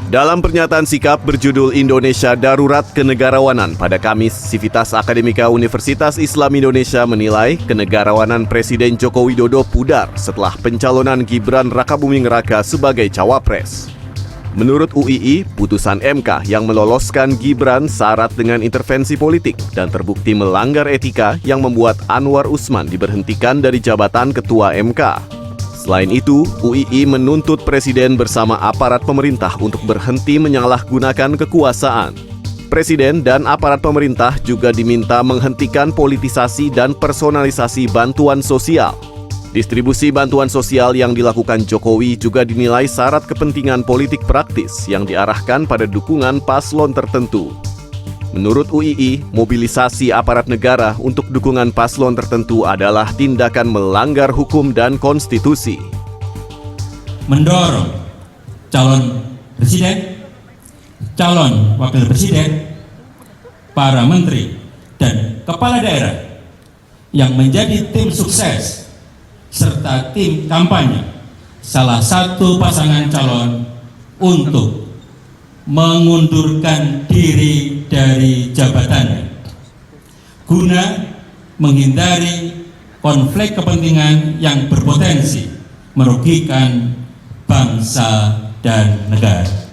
Dalam pernyataan sikap berjudul Indonesia Darurat Kenegarawanan pada Kamis, Sivitas Akademika Universitas Islam Indonesia menilai kenegarawanan Presiden Joko Widodo pudar setelah pencalonan Gibran Rakabuming Raka sebagai cawapres. Menurut UII, putusan MK yang meloloskan Gibran syarat dengan intervensi politik dan terbukti melanggar etika yang membuat Anwar Usman diberhentikan dari jabatan Ketua MK. Selain itu, UII menuntut Presiden bersama aparat pemerintah untuk berhenti menyalahgunakan kekuasaan. Presiden dan aparat pemerintah juga diminta menghentikan politisasi dan personalisasi bantuan sosial. Distribusi bantuan sosial yang dilakukan Jokowi juga dinilai syarat kepentingan politik praktis yang diarahkan pada dukungan paslon tertentu. Menurut UII, mobilisasi aparat negara untuk dukungan paslon tertentu adalah tindakan melanggar hukum dan konstitusi. Mendorong calon presiden, calon wakil presiden, para menteri, dan kepala daerah yang menjadi tim sukses serta tim kampanye salah satu pasangan calon untuk mengundurkan diri dari jabatannya guna menghindari konflik kepentingan yang berpotensi merugikan bangsa dan negara.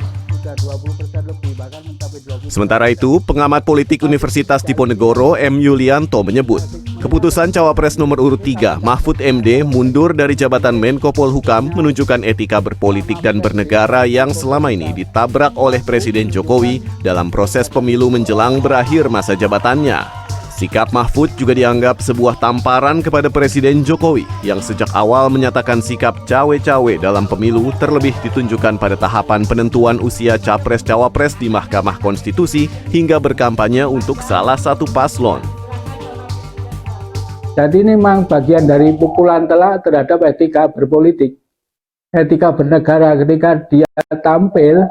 Sementara itu, pengamat politik Universitas Diponegoro M. Yulianto menyebut, keputusan cawapres nomor urut 3 Mahfud MD mundur dari jabatan Menko Polhukam menunjukkan etika berpolitik dan bernegara yang selama ini ditabrak oleh Presiden Jokowi dalam proses pemilu menjelang berakhir masa jabatannya. Sikap Mahfud juga dianggap sebuah tamparan kepada Presiden Jokowi yang sejak awal menyatakan sikap cawe-cawe dalam pemilu terlebih ditunjukkan pada tahapan penentuan usia Capres-Cawapres di Mahkamah Konstitusi hingga berkampanye untuk salah satu paslon. Jadi ini memang bagian dari pukulan telak terhadap etika berpolitik, etika bernegara ketika dia tampil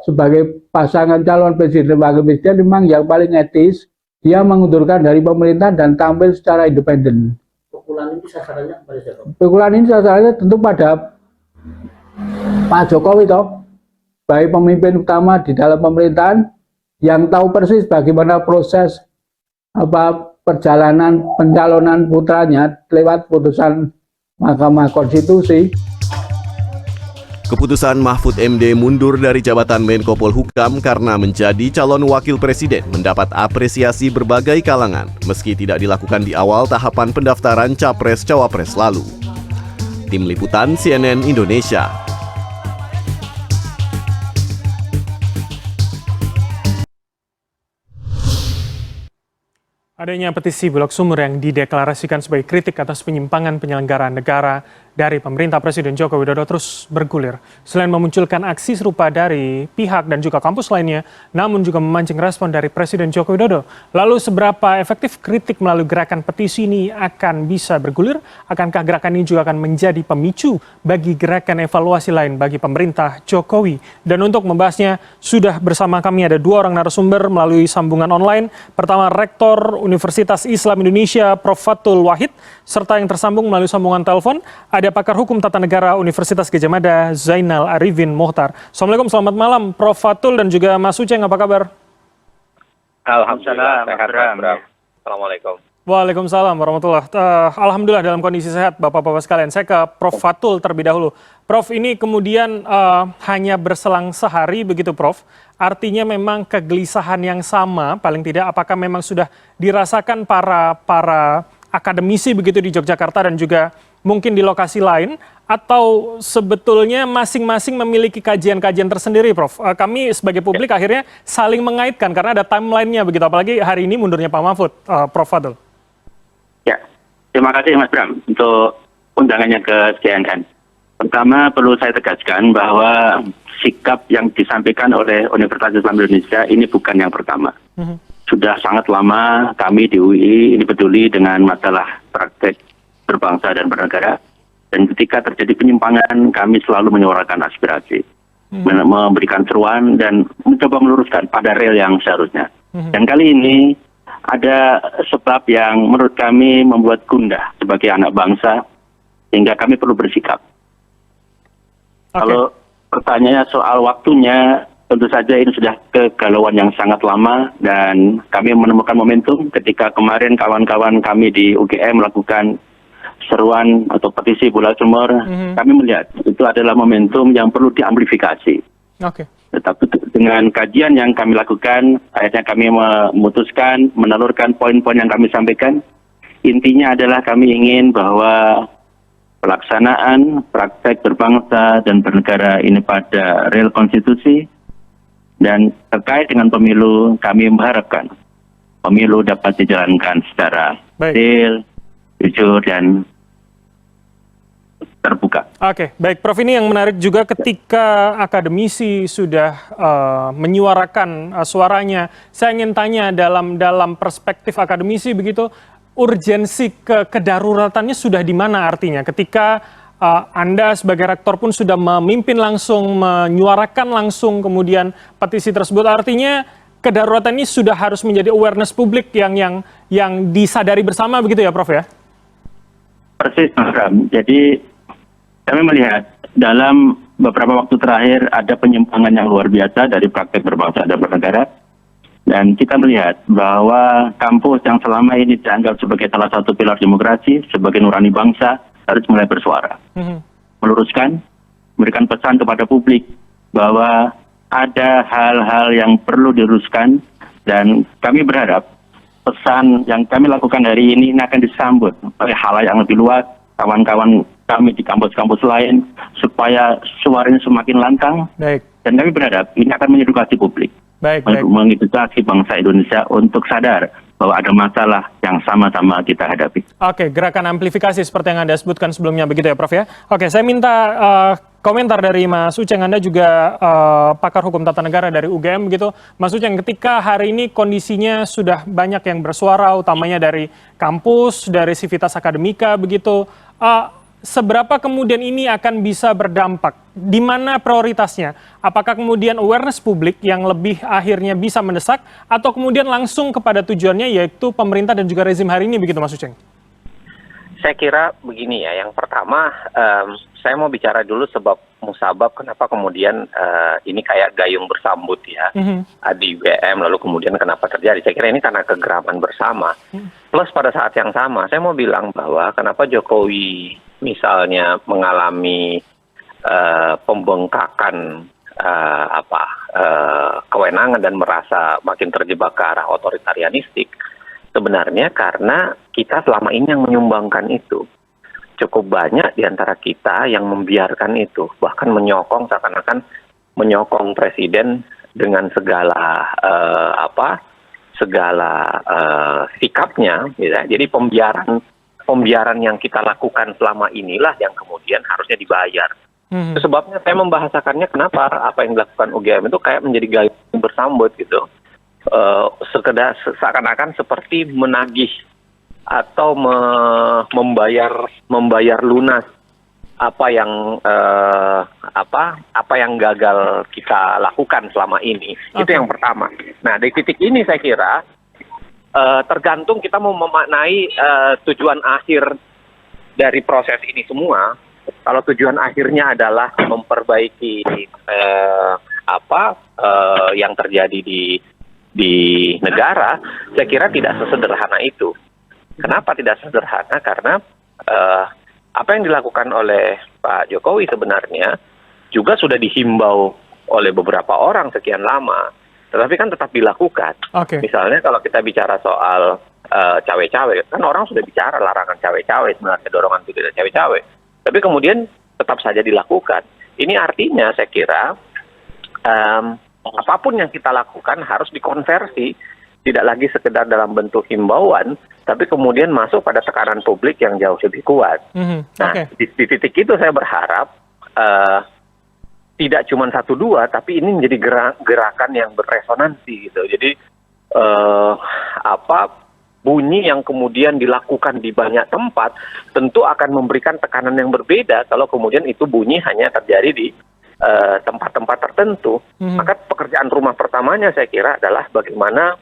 sebagai pasangan calon presiden dan wakil presiden memang yang paling etis. Dia mengundurkan dari pemerintah dan tampil secara independen. Pukulan ini sasarannya kepada siapa? Pukulan ini sasarannya tentu pada Pak Jokowi toh, baik pemimpin utama di dalam pemerintahan yang tahu persis bagaimana proses perjalanan pencalonan putranya lewat putusan Mahkamah Konstitusi. Keputusan Mahfud MD mundur dari jabatan Menko Polhukam karena menjadi calon wakil presiden mendapat apresiasi berbagai kalangan, meski tidak dilakukan di awal tahapan pendaftaran Capres-Cawapres lalu. Tim Liputan CNN Indonesia. Adanya petisi Bulog Sumur yang dideklarasikan sebagai kritik atas penyimpangan penyelenggaraan negara dari pemerintah Presiden Joko Widodo terus bergulir. Selain memunculkan aksi serupa dari pihak dan juga kampus lainnya, namun juga memancing respon dari Presiden Joko Widodo. Lalu seberapa efektif kritik melalui gerakan petisi ini akan bisa bergulir? Akankah gerakan ini juga akan menjadi pemicu bagi gerakan evaluasi lain bagi pemerintah Jokowi? Dan untuk membahasnya, sudah bersama kami ada dua orang narasumber melalui sambungan online. Pertama, Rektor Universitas Islam Indonesia, Prof. Fathul Wahid, serta yang tersambung melalui sambungan telepon, ada pakar hukum tata negara Universitas Gadjah Mada, Zainal Arifin Mohtar. Assalamualaikum, selamat malam Prof. Fathul dan juga Mas Uceng, apa kabar? Alhamdulillah, sehat Bram. Assalamualaikum. Waalaikumsalam warahmatullahi Alhamdulillah dalam kondisi sehat Bapak-Bapak sekalian. Saya ke Prof. Fathul terlebih dahulu. Prof, ini kemudian hanya berselang sehari begitu Prof. Artinya memang kegelisahan yang sama, paling tidak apakah memang sudah dirasakan para akademisi begitu di Yogyakarta dan juga mungkin di lokasi lain, atau sebetulnya masing-masing memiliki kajian-kajian tersendiri, Prof? Kami sebagai publik akhirnya saling mengaitkan karena ada timeline-nya begitu, apalagi hari ini mundurnya Pak Mahfud, Prof. Fathul. Ya, terima kasih Mas Bram untuk undangannya ke CNN. Pertama perlu saya tegaskan bahwa sikap yang disampaikan oleh Universitas Islam Indonesia ini bukan yang pertama. Sudah sangat lama kami di UI ini peduli dengan masalah praktek berbangsa dan bernegara. Dan ketika terjadi penyimpangan, kami selalu menyuarakan aspirasi, memberikan seruan dan mencoba meluruskan pada rel yang seharusnya. Dan kali ini ada sebab yang menurut kami membuat gundah sebagai anak bangsa, sehingga kami perlu bersikap. Kalau pertanyaannya soal waktunya, tentu saja ini sudah kegalauan yang sangat lama dan kami menemukan momentum ketika kemarin kawan-kawan kami di UGM melakukan seruan atau petisi Bola Sumur. Kami melihat itu adalah momentum yang perlu diamplifikasi. Oke. Tetapi dengan kajian yang kami lakukan, akhirnya kami memutuskan menelurkan poin-poin yang kami sampaikan. Intinya adalah kami ingin bahwa pelaksanaan praktek berbangsa dan bernegara ini pada real konstitusi. Dan terkait dengan pemilu, kami mengharapkan pemilu dapat dijalankan secara adil, jujur, dan terbuka. Oke, baik. Prof, ini yang menarik juga ketika akademisi sudah menyuarakan suaranya. Saya ingin tanya dalam perspektif akademisi begitu, urgensi kedaruratannya sudah di mana artinya? Ketika Anda sebagai rektor pun sudah memimpin langsung, menyuarakan langsung kemudian petisi tersebut, artinya kedaruratan ini sudah harus menjadi awareness publik yang disadari bersama begitu ya Prof ya? Persis, Mas Bram. Jadi kami melihat dalam beberapa waktu terakhir ada penyimpangan yang luar biasa dari praktek berbangsa dan bernegara. Dan kita melihat bahwa kampus yang selama ini dianggap sebagai salah satu pilar demokrasi, sebagai nurani bangsa, harus mulai bersuara. Meluruskan, memberikan pesan kepada publik bahwa ada hal-hal yang perlu diluruskan dan kami berharap pesan yang kami lakukan hari ini akan disambut oleh halayak yang lebih luas, kawan-kawan kami di kampus-kampus lain, supaya suaranya semakin lantang. Baik. Dan kami berharap ini akan mengedukasi publik. Baik. Mengedukasi bangsa Indonesia untuk sadar bahwa ada masalah yang sama-sama kita hadapi. Oke, gerakan amplifikasi seperti yang Anda sebutkan sebelumnya begitu ya Prof ya. Oke, saya minta komentar dari Mas Uceng. Anda juga pakar hukum tata negara dari UGM begitu. Mas Uceng, ketika hari ini kondisinya sudah banyak yang bersuara, utamanya dari kampus, dari Civitas Akademika begitu. Seberapa kemudian ini akan bisa berdampak? Di mana prioritasnya? Apakah kemudian awareness publik yang lebih akhirnya bisa mendesak, atau kemudian langsung kepada tujuannya yaitu pemerintah dan juga rezim hari ini begitu Mas Uceng? Saya kira begini ya, yang pertama saya mau bicara dulu sebab musabab kenapa kemudian ini kayak gayung bersambut ya di UGM, lalu kemudian kenapa terjadi. Saya kira ini karena kegeraman bersama. Plus pada saat yang sama, saya mau bilang bahwa kenapa Jokowi misalnya mengalami pembengkakan kewenangan dan merasa makin terjebak ke arah otoritarianistik, sebenarnya karena kita selama ini yang menyumbangkan itu. Cukup banyak di antara kita yang membiarkan itu, bahkan menyokong, seakan-akan menyokong presiden dengan segala sikapnya, gitu. Jadi pembiaran yang kita lakukan selama inilah yang kemudian harusnya dibayar. Itu sebabnya saya membahasakannya kenapa apa yang dilakukan UGM itu kayak menjadi gayung bersambut gitu. Sekedar seakan-akan seperti menagih atau membayar lunas apa yang gagal kita lakukan selama ini. Itu yang pertama. Nah, dari titik ini saya kira tergantung kita mau memaknai tujuan akhir dari proses ini semua. Kalau tujuan akhirnya adalah memperbaiki yang terjadi di negara, saya kira tidak sesederhana itu. Kenapa tidak sederhana? Karena apa yang dilakukan oleh Pak Jokowi sebenarnya juga sudah dihimbau oleh beberapa orang sekian lama, tetapi kan tetap dilakukan. Misalnya kalau kita bicara soal cawe-cawe, kan orang sudah bicara larangan cawe-cawe, sebenarnya dorongan tidak cawe-cawe, tapi kemudian tetap saja dilakukan. Ini artinya saya kira apapun yang kita lakukan harus dikonversi, tidak lagi sekedar dalam bentuk himbauan, tapi kemudian masuk pada tekanan publik yang jauh lebih kuat. Nah, di titik itu saya berharap tidak cuma 1-2, tapi ini menjadi gerakan yang berresonansi gitu. Jadi bunyi yang kemudian dilakukan di banyak tempat tentu akan memberikan tekanan yang berbeda kalau kemudian itu bunyi hanya terjadi di tempat-tempat tertentu. Maka pekerjaan rumah pertamanya saya kira adalah bagaimana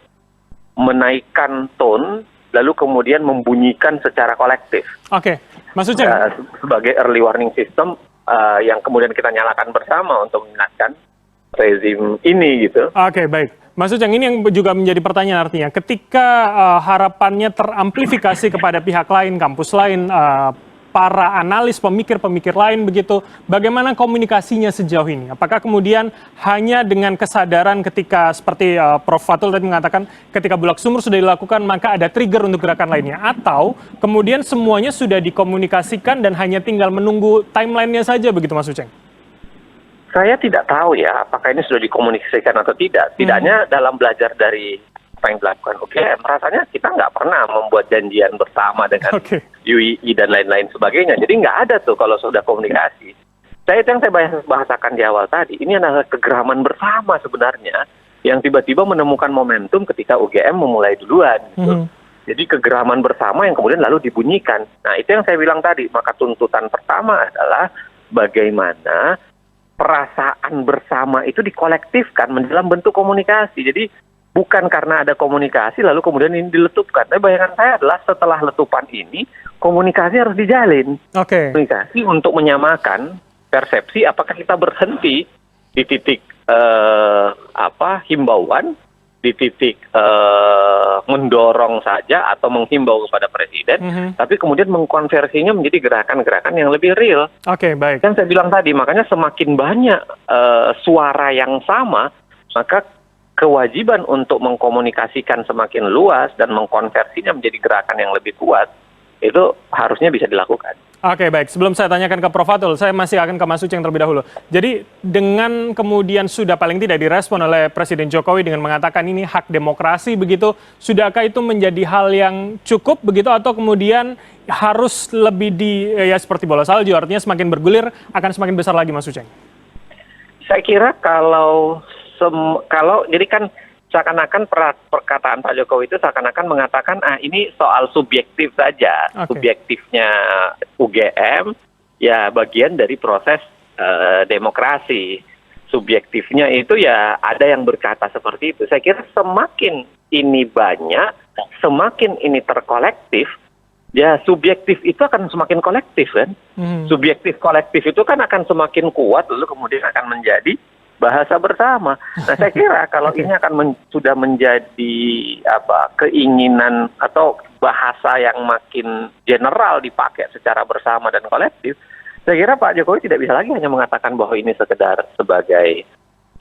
menaikkan tone lalu kemudian membunyikan secara kolektif. Mas Uceng. Sebagai early warning system yang kemudian kita nyalakan bersama untuk mengingatkan rezim ini gitu. Oke, baik. Mas Uceng, ini yang juga menjadi pertanyaan artinya, ketika harapannya teramplifikasi kepada pihak lain, kampus lain, para analis, pemikir-pemikir lain begitu, bagaimana komunikasinya sejauh ini? Apakah kemudian hanya dengan kesadaran ketika seperti Prof. Fatul tadi mengatakan ketika Bulak Sumur sudah dilakukan maka ada trigger untuk gerakan lainnya, atau kemudian semuanya sudah dikomunikasikan dan hanya tinggal menunggu timelinenya saja begitu Mas Uceng? Saya tidak tahu ya apakah ini sudah dikomunikasikan atau tidak. Tidaknya dalam belajar dari apa yang dilakukan UGM, rasanya kita nggak pernah membuat janjian bersama dengan UII dan lain-lain sebagainya. Jadi nggak ada tuh kalau sudah komunikasi. Itu yang saya bahasakan di awal tadi. Ini adalah kegeraman bersama sebenarnya yang tiba-tiba menemukan momentum ketika UGM memulai duluan. Gitu. Jadi kegeraman bersama yang kemudian lalu dibunyikan. Nah itu yang saya bilang tadi. Maka tuntutan pertama adalah bagaimana perasaan bersama itu dikolektifkan dalam bentuk komunikasi. Jadi bukan karena ada komunikasi lalu kemudian ini diletupkan. Tapi bayangan saya adalah setelah letupan ini komunikasi harus dijalin. Komunikasi untuk menyamakan persepsi apakah kita berhenti di titik himbauan, di titik mendorong saja atau menghimbau kepada presiden, tapi kemudian mengkonversinya menjadi gerakan-gerakan yang lebih real. Baik. Yang saya bilang tadi, makanya semakin banyak suara yang sama, maka kewajiban untuk mengkomunikasikan semakin luas dan mengkonversinya menjadi gerakan yang lebih kuat, itu harusnya bisa dilakukan. Baik. Sebelum saya tanyakan ke Prof. Fatul, saya masih akan ke Mas Uceng terlebih dahulu. Jadi dengan kemudian sudah paling tidak direspon oleh Presiden Jokowi dengan mengatakan ini hak demokrasi begitu, sudahkah itu menjadi hal yang cukup begitu atau kemudian harus lebih seperti bola salju, artinya semakin bergulir akan semakin besar lagi Mas Uceng? Saya kira kalau jadi kan seakan-akan perkataan Pak Jokowi itu seakan-akan mengatakan ini soal subjektif saja. Subjektifnya UGM ya bagian dari proses demokrasi. Subjektifnya itu ya ada yang berkata seperti itu. Saya kira semakin ini banyak, semakin ini terkolektif, ya subjektif itu akan semakin kolektif kan. Subjektif kolektif itu kan akan semakin kuat lalu kemudian akan menjadi bahasa bersama. Nah, saya kira kalau ini akan sudah menjadi keinginan atau bahasa yang makin general dipakai secara bersama dan kolektif, saya kira Pak Jokowi tidak bisa lagi hanya mengatakan bahwa ini sekedar sebagai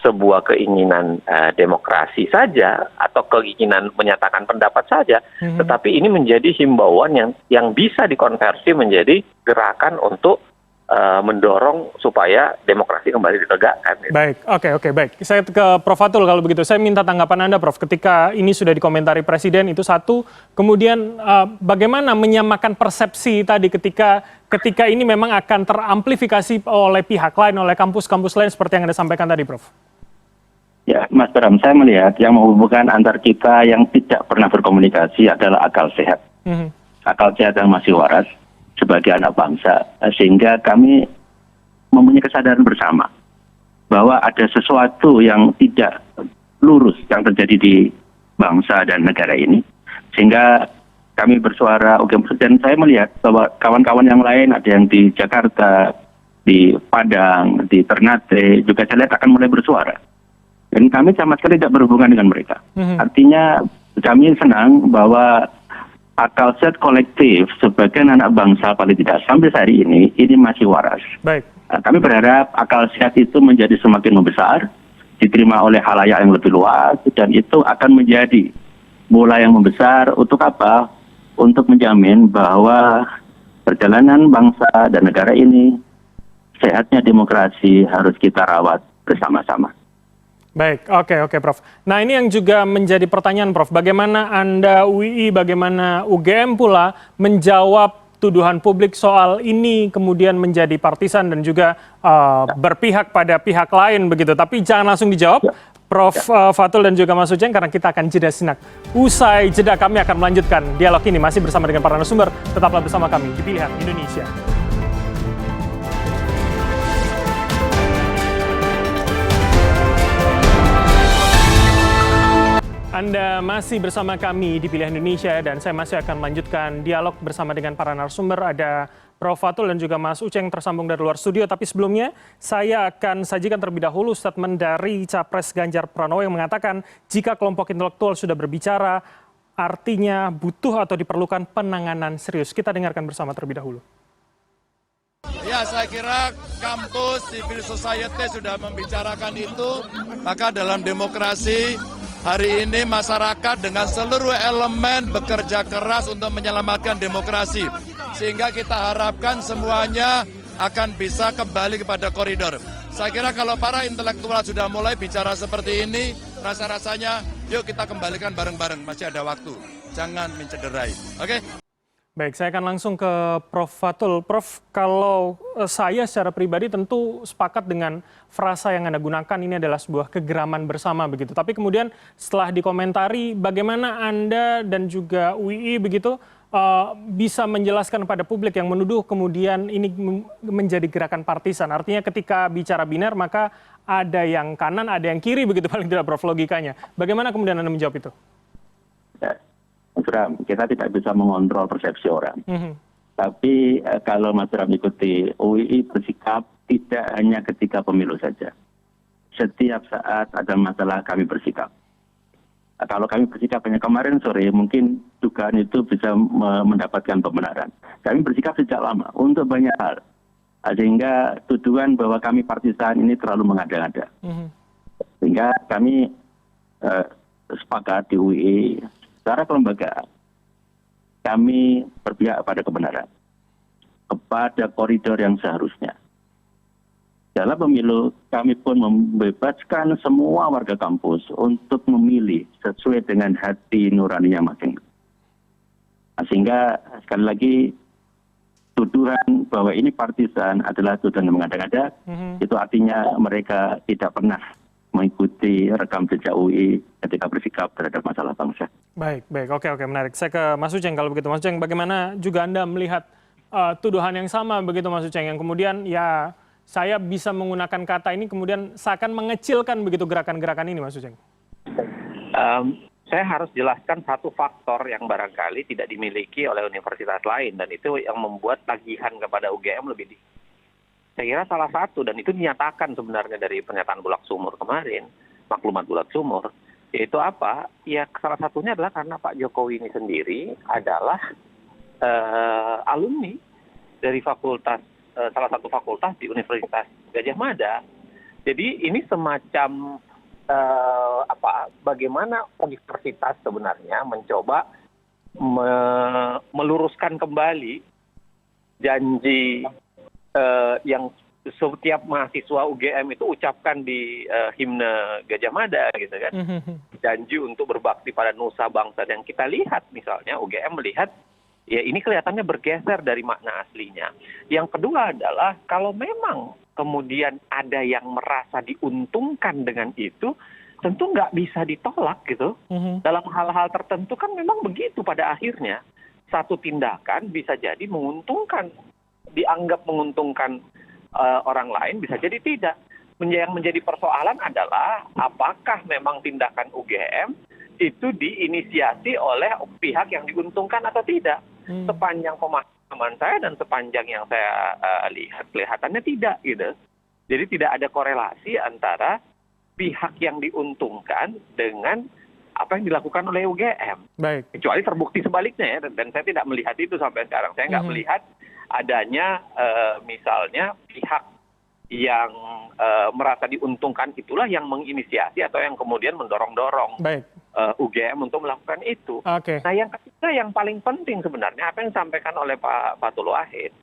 sebuah keinginan demokrasi saja atau keinginan menyatakan pendapat saja, tetapi ini menjadi himbauan yang bisa dikonversi menjadi gerakan untuk mendorong supaya demokrasi kembali ditegakkan. Baik, oke, baik. Saya ke Prof. Fatul kalau begitu. Saya minta tanggapan Anda, Prof. Ketika ini sudah dikomentari Presiden, itu satu. Kemudian bagaimana menyamakan persepsi tadi ketika ini memang akan teramplifikasi oleh pihak lain, oleh kampus-kampus lain seperti yang Anda sampaikan tadi, Prof. Ya, Mas Bram, saya melihat yang menghubungkan antar kita yang tidak pernah berkomunikasi adalah akal sehat. Akal sehat yang masih waras sebagai anak bangsa, sehingga kami mempunyai kesadaran bersama bahwa ada sesuatu yang tidak lurus yang terjadi di bangsa dan negara ini, sehingga kami bersuara dan saya melihat bahwa kawan-kawan yang lain ada yang di Jakarta, di Padang, di Ternate juga saya lihat akan mulai bersuara dan kami sama sekali tidak berhubungan dengan mereka. Artinya kami senang bahwa akal sehat kolektif sebagian anak bangsa paling tidak sampai hari ini masih waras. Baik. Kami berharap akal sehat itu menjadi semakin membesar, diterima oleh khalayak yang lebih luas, dan itu akan menjadi bola yang membesar untuk apa? Untuk menjamin bahwa perjalanan bangsa dan negara ini, sehatnya demokrasi harus kita rawat bersama-sama. Baik, oke, Prof. Nah, ini yang juga menjadi pertanyaan, Prof. Bagaimana Anda UII, bagaimana UGM pula menjawab tuduhan publik soal ini kemudian menjadi partisan dan juga berpihak pada pihak lain begitu. Tapi jangan langsung dijawab, Prof. Fatul dan juga Mas Uceng, karena kita akan jeda sejenak. Usai jeda kami akan melanjutkan dialog ini masih bersama dengan para narasumber. Tetaplah bersama kami di Pilihan Indonesia. Anda masih bersama kami di Pilihan Indonesia dan saya masih akan melanjutkan dialog bersama dengan para narasumber. Ada Prof. Fatul dan juga Mas Uceng tersambung dari luar studio. Tapi sebelumnya saya akan sajikan terlebih dahulu statement dari Capres Ganjar Pranowo yang mengatakan jika kelompok intelektual sudah berbicara, artinya butuh atau diperlukan penanganan serius. Kita dengarkan bersama terlebih dahulu. Ya, saya kira kampus, civil society sudah membicarakan itu, maka dalam demokrasi hari ini masyarakat dengan seluruh elemen bekerja keras untuk menyelamatkan demokrasi. Sehingga kita harapkan semuanya akan bisa kembali kepada koridor. Saya kira kalau para intelektual sudah mulai bicara seperti ini, rasa-rasanya yuk kita kembalikan bareng-bareng, masih ada waktu. Jangan mencederai. Oke? Baik, saya akan langsung ke Prof. Fatul. Prof, kalau saya secara pribadi tentu sepakat dengan frasa yang Anda gunakan, ini adalah sebuah kegeraman bersama begitu. Tapi kemudian setelah dikomentari, bagaimana Anda dan juga UII begitu bisa menjelaskan kepada publik yang menuduh kemudian ini menjadi gerakan partisan. Artinya ketika bicara biner maka ada yang kanan, ada yang kiri begitu paling tidak, Prof, logikanya. Bagaimana kemudian Anda menjawab itu? Ya, Bram, kita tidak bisa mengontrol persepsi orang. Tapi kalau Mas Bram ikuti, UII bersikap tidak hanya ketika pemilu saja. Setiap saat ada masalah kami bersikap. Kalau kami bersikap hanya kemarin sore, mungkin dugaan itu bisa mendapatkan pembenaran. Kami bersikap sejak lama untuk banyak hal. Sehingga tuduhan bahwa kami partisan ini terlalu mengada-ngada. Sehingga kami sepakat di UII, secara kelembagaan, kami berpihak pada kebenaran, kepada koridor yang seharusnya. Dalam pemilu, kami pun membebaskan semua warga kampus untuk memilih sesuai dengan hati nuraninya masing-masing. Sehingga sekali lagi, tuduhan bahwa ini partisan adalah tuduhan yang mengada-ngada. Itu artinya mereka tidak pernah mengikuti rekam jejak UI ketika bersikap terhadap masalah bangsa. Baik, oke, menarik. Saya ke Mas Uceng kalau begitu. Mas Uceng, bagaimana juga Anda melihat tuduhan yang sama begitu, Mas Uceng, yang kemudian ya saya bisa menggunakan kata ini kemudian seakan mengecilkan begitu gerakan-gerakan ini, Mas Uceng? Saya harus jelaskan satu faktor yang barangkali tidak dimiliki oleh universitas lain, dan itu yang membuat tagihan kepada UGM lebih tinggi. Saya kira salah satu, dan itu dinyatakan sebenarnya dari pernyataan Bulak Sumur kemarin, maklumat Bulak Sumur, yaitu apa? Ya salah satunya adalah karena Pak Jokowi ini sendiri adalah alumni dari salah satu fakultas di Universitas Gadjah Mada. Jadi ini semacam bagaimana universitas sebenarnya mencoba meluruskan kembali janji yang setiap mahasiswa UGM itu ucapkan di himne Gadjah Mada gitu kan. Janji untuk berbakti pada nusa bangsa, dan kita lihat misalnya UGM melihat ya ini kelihatannya bergeser dari makna aslinya. Yang kedua adalah kalau memang kemudian ada yang merasa diuntungkan dengan itu, tentu nggak bisa ditolak gitu. Dalam hal-hal tertentu kan memang begitu pada akhirnya. Satu tindakan bisa jadi menguntungkan, dianggap menguntungkan orang lain, bisa jadi tidak. Yang menjadi persoalan adalah apakah memang tindakan UGM itu diinisiasi oleh pihak yang diuntungkan atau tidak. Sepanjang pemahaman saya dan sepanjang yang saya lihat, kelihatannya tidak gitu. Jadi tidak ada korelasi antara pihak yang diuntungkan dengan apa yang dilakukan oleh UGM. Baik. Kecuali terbukti sebaliknya ya, dan saya tidak melihat itu sampai sekarang. Saya nggak melihat adanya misalnya pihak yang merasa diuntungkan itulah yang menginisiasi atau yang kemudian mendorong-dorong UGM untuk melakukan itu. Nah yang ketiga yang paling penting sebenarnya apa yang disampaikan oleh Pak Fatul Wahid,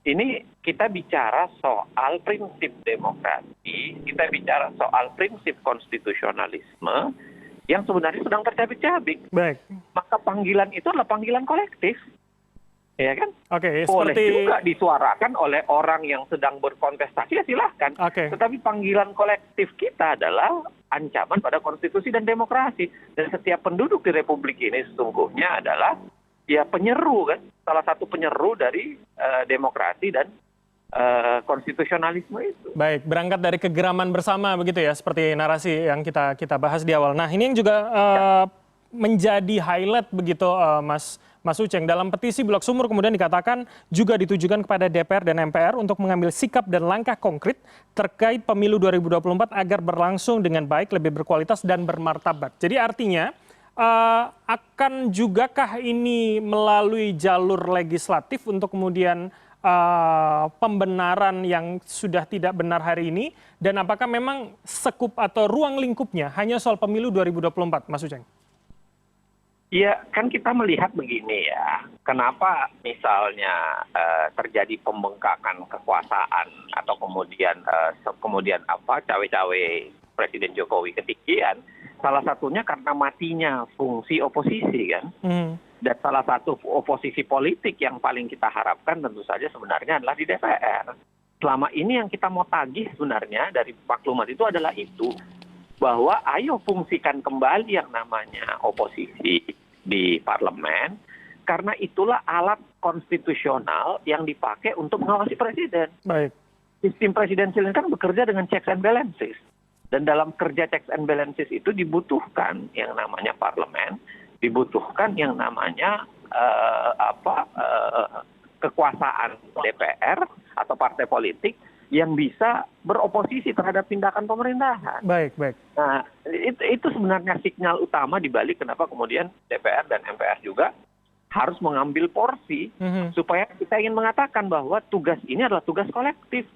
ini kita bicara soal prinsip demokrasi, kita bicara soal prinsip konstitusionalisme yang sebenarnya sedang tercabik-cabik. Maka panggilan itu adalah panggilan kolektif. Ya kan? Boleh juga disuarakan oleh orang yang sedang berkontestasi, ya silahkan. Tetapi panggilan kolektif kita adalah ancaman pada konstitusi dan demokrasi. Dan setiap penduduk di Republik ini sesungguhnya adalah ya penyeru kan, salah satu penyeru dari demokrasi dan konstitusionalisme itu. Baik, berangkat dari kegeraman bersama begitu ya, seperti narasi yang kita bahas di awal. Nah ini yang juga menjadi highlight begitu, Mas Mas Uceng, dalam petisi Blok Sumur kemudian dikatakan juga ditujukan kepada DPR dan MPR untuk mengambil sikap dan langkah konkret terkait pemilu 2024 agar berlangsung dengan baik, lebih berkualitas dan bermartabat. Jadi artinya akan jugakah ini melalui jalur legislatif untuk kemudian pembenaran yang sudah tidak benar hari ini, dan apakah memang sekup atau ruang lingkupnya hanya soal pemilu 2024, Mas Uceng? Ya, kan kita melihat begini ya, kenapa misalnya terjadi pembengkakan kekuasaan atau kemudian cawe-cawe Presiden Jokowi ketinggian, salah satunya karena matinya fungsi oposisi kan. Dan salah satu oposisi politik yang paling kita harapkan tentu saja sebenarnya adalah di DPR. Selama ini yang kita mau tagih sebenarnya dari maklumat itu adalah itu, bahwa ayo fungsikan kembali yang namanya oposisi di parlemen, karena itulah alat konstitusional yang dipakai untuk mengawasi presiden. Baik. Sistem presidensial ini kan bekerja dengan checks and balances. Dan dalam kerja checks and balances itu dibutuhkan yang namanya parlemen, dibutuhkan yang namanya kekuasaan DPR atau partai politik yang bisa beroposisi terhadap tindakan pemerintahan. Baik, baik. Nah, itu sebenarnya sinyal utama dibalik kenapa kemudian DPR dan MPR juga harus mengambil porsi supaya kita ingin mengatakan bahwa tugas ini adalah tugas kolektif.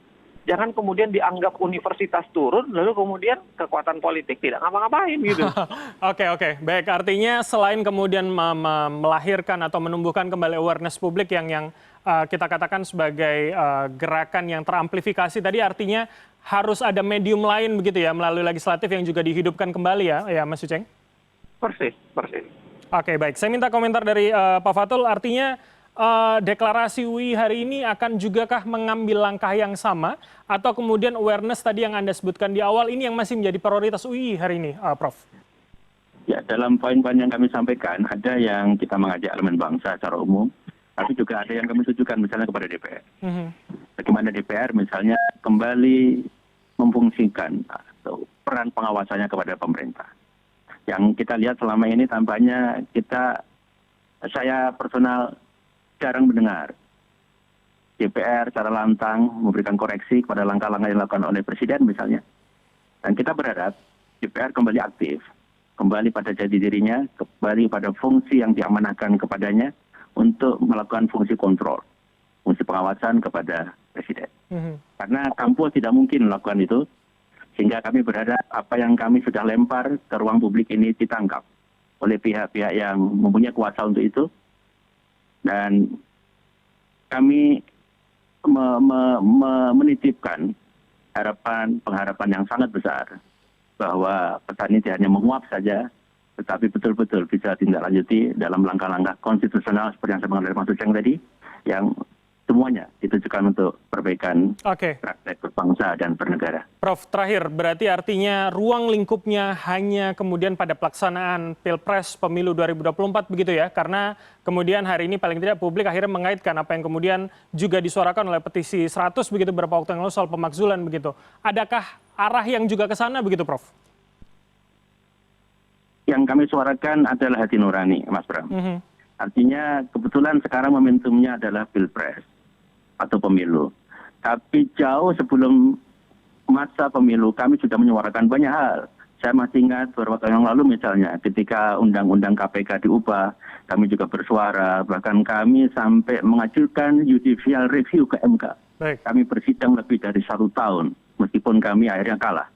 Jangan kemudian dianggap universitas turun, lalu kemudian kekuatan politik tidak ngapa-ngapain gitu. Oke. Baik, artinya selain kemudian melahirkan atau menumbuhkan kembali awareness publik yang kita katakan sebagai gerakan yang teramplifikasi tadi, artinya harus ada medium lain begitu ya, melalui legislatif yang juga dihidupkan kembali ya Mas Uceng? Persis. Oke, baik. Saya minta komentar dari Pak Fatul, artinya deklarasi UI hari ini akan jugakah mengambil langkah yang sama, atau kemudian awareness tadi yang Anda sebutkan di awal ini yang masih menjadi prioritas UI hari ini, Prof? Ya, dalam poin-poin yang kami sampaikan, ada yang kita mengajak elemen bangsa secara umum, tapi juga ada yang kami tujukan misalnya kepada DPR. Bagaimana DPR misalnya kembali memfungsikan atau peran pengawasannya kepada pemerintah. Yang kita lihat selama ini tampaknya saya personal jarang mendengar DPR secara lantang memberikan koreksi kepada langkah-langkah yang dilakukan oleh Presiden misalnya. Dan kita berharap DPR kembali aktif, kembali pada jati dirinya, kembali pada fungsi yang diamanahkan kepadanya untuk melakukan fungsi kontrol, fungsi pengawasan kepada Presiden. Karena kampus tidak mungkin melakukan itu, sehingga kami berharap apa yang kami sudah lempar ke ruang publik ini ditangkap oleh pihak-pihak yang mempunyai kuasa untuk itu. Dan kami menitipkan pengharapan yang sangat besar bahwa pesan ini tidak hanya menguap saja, tetapi betul-betul bisa tindak-lanjuti dalam langkah-langkah konstitusional seperti yang saya mengatakan Mas Uceng tadi, yang semuanya ditujukan untuk perbaikan praktek berbangsa dan bernegara. Prof, terakhir, berarti artinya ruang lingkupnya hanya kemudian pada pelaksanaan Pilpres Pemilu 2024 begitu ya? Karena kemudian hari ini paling tidak publik akhirnya mengaitkan apa yang kemudian juga disuarakan oleh petisi 100 begitu beberapa waktu yang lalu soal pemakzulan begitu. Adakah arah yang juga ke sana begitu, Prof? Yang kami suarakan adalah hati nurani, Mas Bram. Artinya kebetulan sekarang momentumnya adalah Pilpres atau pemilu. Tapi jauh sebelum masa pemilu kami sudah menyuarakan banyak hal. Saya masih ingat beberapa tahun yang lalu misalnya ketika Undang-Undang KPK diubah, kami juga bersuara, bahkan kami sampai mengajukan judicial review ke MK. Baik. Kami bersidang lebih dari 1 tahun, meskipun kami akhirnya kalah.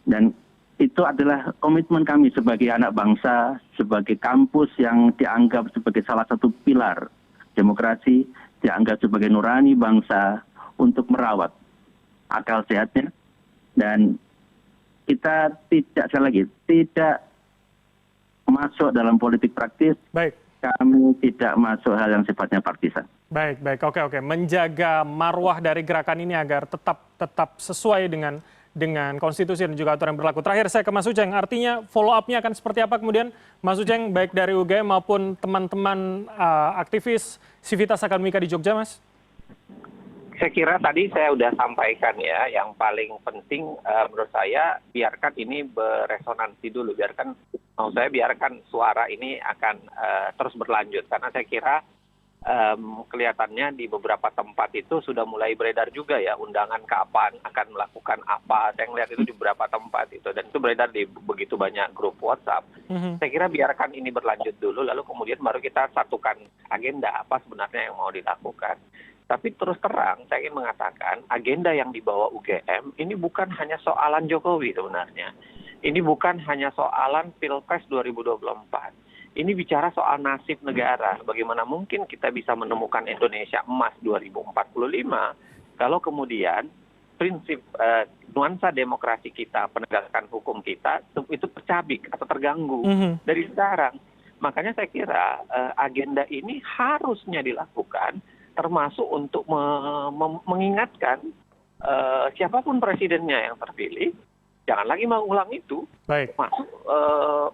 Dan itu adalah komitmen kami sebagai anak bangsa, sebagai kampus yang dianggap sebagai salah satu pilar demokrasi, dianggap sebagai nurani bangsa untuk merawat akal sehatnya. Dan kita tidak masuk dalam politik praktis. Baik. Kami tidak masuk hal yang sifatnya partisan. Baik. Oke. Menjaga marwah dari gerakan ini agar tetap sesuai dengan konstitusi dan juga aturan yang berlaku. Terakhir saya ke Mas Uceng, artinya follow up-nya akan seperti apa kemudian Mas Uceng, baik dari UGM maupun teman-teman aktivis Civitas Akademika di Jogja, Mas? Saya kira tadi saya sudah sampaikan ya, yang paling penting menurut saya biarkan ini beresonansi dulu, biarkan mau saya biarkan suara ini akan terus berlanjut, karena saya kira kelihatannya di beberapa tempat itu sudah mulai beredar juga ya undangan kapan akan melakukan apa. Saya ngelihat itu di beberapa tempat itu, dan itu beredar di begitu banyak grup WhatsApp. Saya kira biarkan ini berlanjut dulu, lalu kemudian baru kita satukan agenda apa sebenarnya yang mau dilakukan. Tapi terus terang saya ingin mengatakan agenda yang dibawa UGM ini bukan hanya soalan Jokowi sebenarnya. Ini bukan hanya soalan Pilpres 2024. Ini bicara soal nasib negara. Bagaimana mungkin kita bisa menemukan Indonesia emas 2045 kalau kemudian prinsip nuansa demokrasi kita, penegakan hukum kita itu tercabik atau terganggu dari sekarang. Makanya saya kira agenda ini harusnya dilakukan, termasuk untuk mengingatkan siapapun presidennya yang terpilih, jangan lagi mengulang itu. Baik. Masuk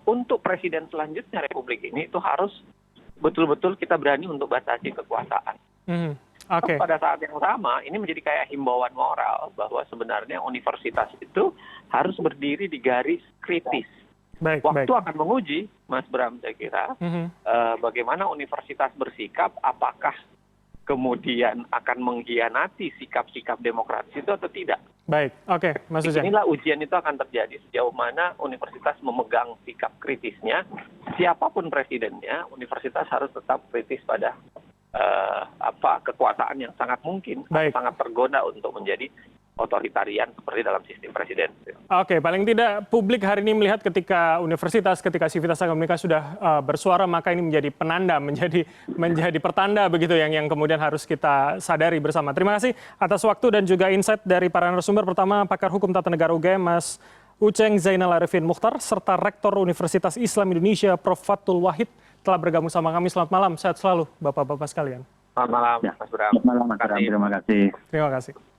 untuk presiden selanjutnya Republik ini itu harus betul-betul kita berani untuk batasi kekuasaan. Oke. Pada saat yang sama ini menjadi kayak himbauan moral bahwa sebenarnya universitas itu harus berdiri di garis kritis. Waktu akan menguji, Mas Bram, saya kira bagaimana universitas bersikap, apakah kemudian akan mengkhianati sikap-sikap demokratis itu atau tidak. Baik, oke, Mas Ujang. Inilah ujian itu akan terjadi sejauh mana universitas memegang sikap kritisnya. Siapapun presidennya, universitas harus tetap kritis pada kekuasaan yang sangat mungkin, sangat tergoda untuk menjadi otoritarian seperti dalam sistem presiden. Oke, paling tidak publik hari ini melihat ketika universitas, ketika Civitas Akademika sudah bersuara, maka ini menjadi penanda, menjadi pertanda begitu yang kemudian harus kita sadari bersama. Terima kasih atas waktu dan juga insight dari para narasumber. Pertama, pakar hukum tata negara UGM, Mas Uceng Zainal Arifin Mukhtar, serta Rektor Universitas Islam Indonesia, Prof. Fathul Wahid, telah bergabung sama kami. Selamat malam, sehat selalu Bapak-Bapak sekalian. Selamat malam, Mas Bram. Selamat malam, Mas Bram. Terima kasih. Terima kasih.